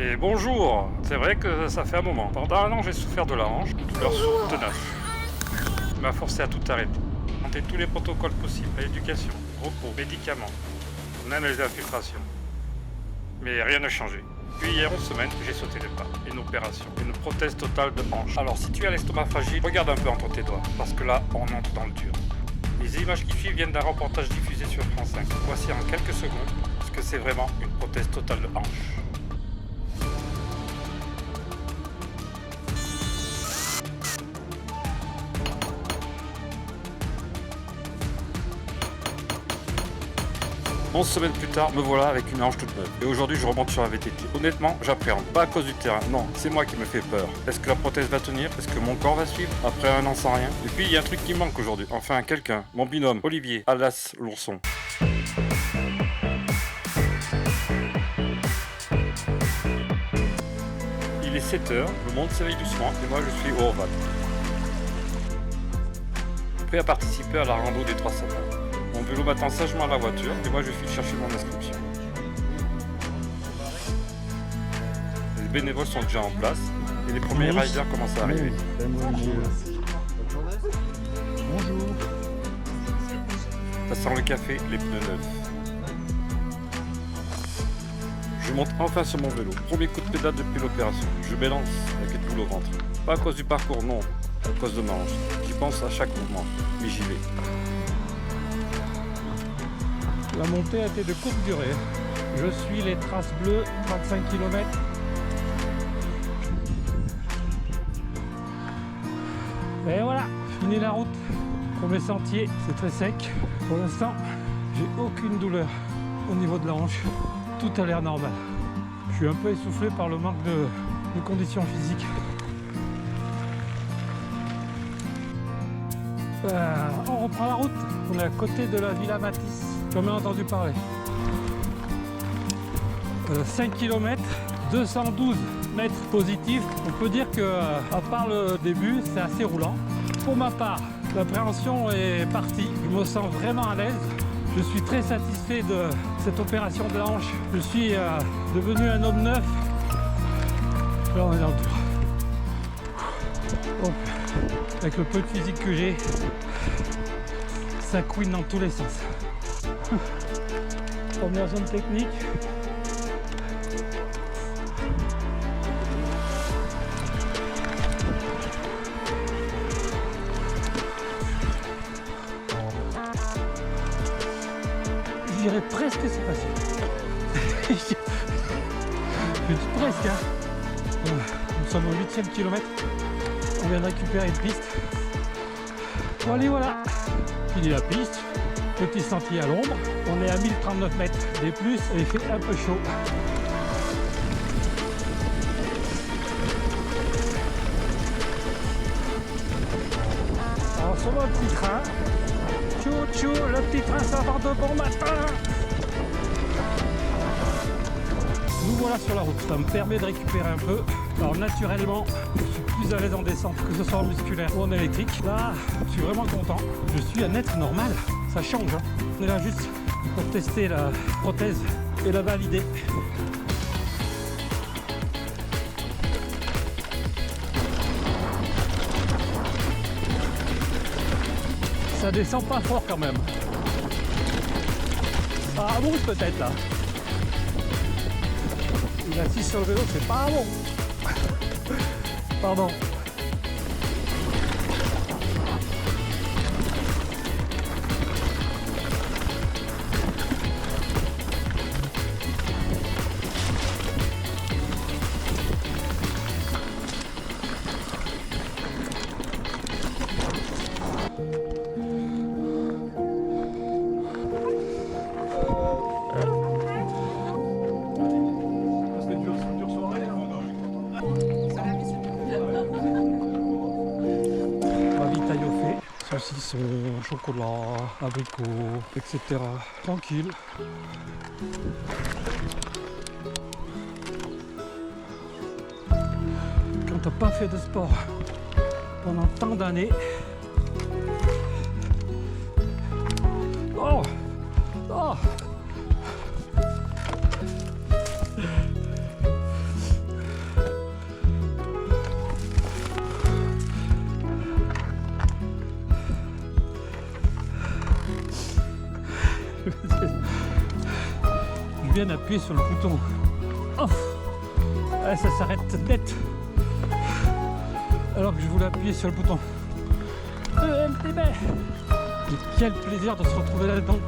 Et bonjour. C'est vrai que ça fait un moment. Pendant un an, j'ai souffert de la hanche, de douleurs sourdes tenaces. Il m'a forcé à tout arrêter. Tenter tous les protocoles possibles, l'éducation, repos, médicaments, même les infiltrations. Mais rien n'a changé. Puis hier, 11 semaines, j'ai sauté le pas. Une opération, une prothèse totale de hanche. Alors si tu as l'estomac fragile, regarde un peu entre tes doigts, parce que là, on entre dans le dur. Les images qui suivent viennent d'un reportage diffusé sur France 5. Voici en quelques secondes ce que c'est vraiment une prothèse totale de hanche. « 11 semaines plus tard, me voilà avec une hanche toute neuve. Et aujourd'hui, je remonte sur la VTT. Honnêtement, j'appréhende. Pas à cause du terrain, non, c'est moi qui me fais peur. Est-ce que la prothèse va tenir? Est-ce que mon corps va suivre? Après un an sans rien? Et puis, il y a un truc qui manque aujourd'hui. Enfin, quelqu'un. Mon binôme, Olivier, alias l'ourson. Il est 7h, le monde s'éveille doucement et moi, je suis au Orval. Prêt à participer à la rando des 3 sapins. Mon vélo m'attend sagement à la voiture et moi je file chercher mon inscription. Les bénévoles sont déjà en place et les premiers riders commencent à arriver. Bonjour. Ça sent le café, les pneus neufs. Je monte enfin sur mon vélo. Premier coup de pédale depuis l'opération. Je m'élance avec une boule au ventre. Pas à cause du parcours, non, à cause de ma hanche. J'y pense à chaque mouvement, mais j'y vais. La montée a été de courte durée. Je suis les traces bleues, 35 km. Et voilà, fini la route. Premier sentier, c'est très sec. Pour l'instant, j'ai aucune douleur au niveau de la hanche. Tout a l'air normal. Je suis un peu essoufflé par le manque de conditions physiques. On reprend la route. On est à côté de la Villa Matisse. J'en ai entendu parler. 5 km, 212 mètres positifs. On peut dire que, à part le début, c'est assez roulant. Pour ma part, l'appréhension est partie. Je me sens vraiment à l'aise. Je suis très satisfait de cette opération de la hanche. Je suis devenu un homme neuf. Là, on est dans le dur. Donc, avec le peu de physique que j'ai, ça couine dans tous les sens. Première zone technique. Je dirais presque c'est facile. Je dis presque. Hein. Nous sommes au 8e kilomètre. On vient de récupérer une piste. Bon allez voilà. Fini la piste. Petit sentier à l'ombre, on est à 1039 mètres des plus et il fait un peu chaud. Alors sur le petit train, tchou, le petit train ça part de bon matin. Nous voilà sur la route, ça me permet de récupérer un peu. Alors naturellement, je suis plus à l'aise en descente, que ce soit en musculaire ou en électrique. Là, je suis vraiment content. Je suis un être normal. Ça change, hein. On est là juste pour tester la prothèse et la valider. Ça descend pas fort quand même. Ah bon peut-être là. Il est assis sur le vélo, c'est pas bon. Pardon. Saucisson, chocolat, abricots, etc. Tranquille. Quand t'as pas fait de sport pendant tant d'années. Oh, oh. bien appuyer sur le bouton off. Ouais, ça s'arrête net. Alors que je voulais appuyer sur le bouton ELTB. Et quel plaisir de se retrouver là-dedans.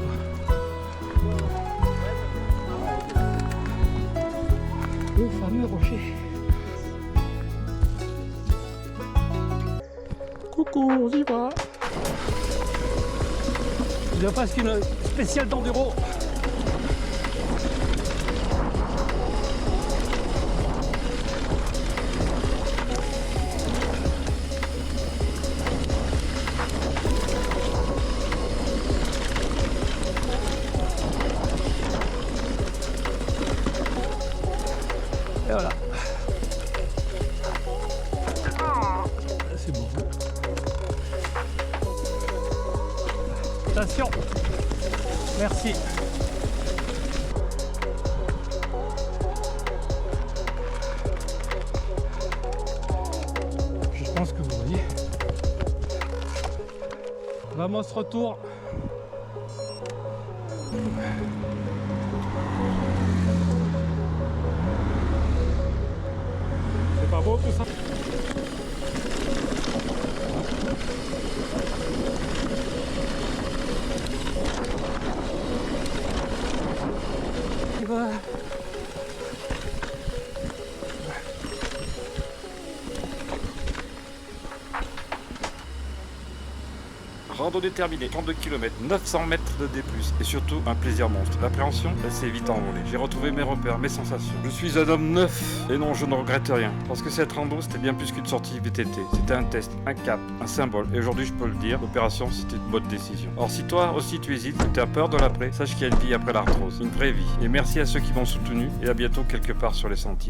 Le fameux rocher. Coucou, on y va. Il y a presque une spéciale d'enduro. Et voilà. C'est bon. Attention. Merci. Je pense que vous voyez. Vamos, retour. C'est pas beau tout ça? Il va. Randonnée terminée, 32 km, 900 mètres de D+, et surtout un plaisir monstre. L'appréhension, elle s'est vite envolée. J'ai retrouvé mes repères, mes sensations. Je suis un homme neuf, et non, je ne regrette rien. Parce que cette rando, c'était bien plus qu'une sortie VTT. C'était un test, un cap, un symbole. Et aujourd'hui, je peux le dire, l'opération, c'était une bonne décision. Or, si toi aussi tu hésites, que tu as peur de l'après, sache qu'il y a une vie après l'arthrose. Une vraie vie. Et merci à ceux qui m'ont soutenu, et à bientôt quelque part sur les sentiers.